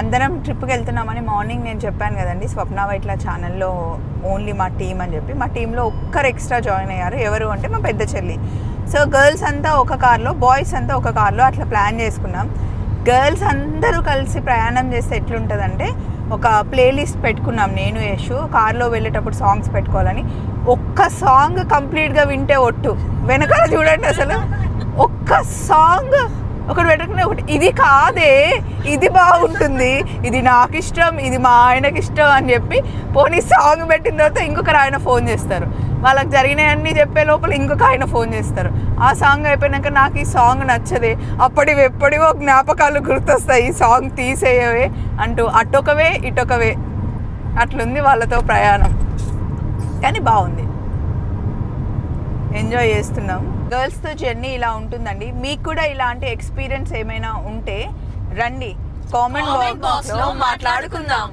అందరం ట్రిప్కి వెళ్తున్నామని మార్నింగ్ నేను చెప్పాను కదండి స్వప్న వైట్ల ఛానల్లో ఓన్లీ మా టీం అని చెప్పి. మా టీంలో ఒక్కరు ఎక్స్ట్రా జాయిన్ అయ్యారు. ఎవరు అంటే మా పెద్ద చెల్లి. సో గర్ల్స్ అంతా ఒక కార్లో, బాయ్స్ అంతా ఒక కార్లో అట్లా ప్లాన్ చేసుకున్నాం. గర్ల్స్ అందరూ కలిసి ప్రయాణం చేస్తే ఎట్లుంటుందంటే ఒక ప్లేలిస్ట్ పెట్టుకున్నాం. నేను యశు కార్లో వెళ్ళేటప్పుడు సాంగ్స్ పెట్టుకోవాలని. ఒక్క సాంగ్ కంప్లీట్గా వింటే ఒట్టు, వెనకాల చూడండి అసలు ఒక్క సాంగ్ ఒకటి పెట్టుకునే ఒకటి, ఇది కాదే, ఇది బాగుంటుంది, ఇది నాకు ఇష్టం, ఇది మా ఆయనకి ఇష్టం అని చెప్పి పోనీ సాంగ్ పెట్టిన తర్వాత ఇంకొకరు ఆయన ఫోన్ చేస్తారు. వాళ్ళకి జరిగినవన్నీ చెప్పే లోపల ఇంకొక ఆయన ఫోన్ చేస్తారు. ఆ సాంగ్ అయిపోయినాక నాకు ఈ సాంగ్ నచ్చదే, అప్పటివి ఎప్పటివో జ్ఞాపకాలు గుర్తొస్తాయి, ఈ సాంగ్ తీసేయవే అంటూ అటొకవే ఇటొకవే అట్లుంది వాళ్ళతో ప్రయాణం. కానీ బాగుంది, ఎంజాయ్ చేస్తున్నాం. గర్ల్స్తో జర్నీ ఇలా ఉంటుందండి. మీకు కూడా ఇలాంటి ఎక్స్పీరియన్స్ ఏమైనా ఉంటే రండి, కామెంట్ బాక్స్లో మాట్లాడుకుందాం.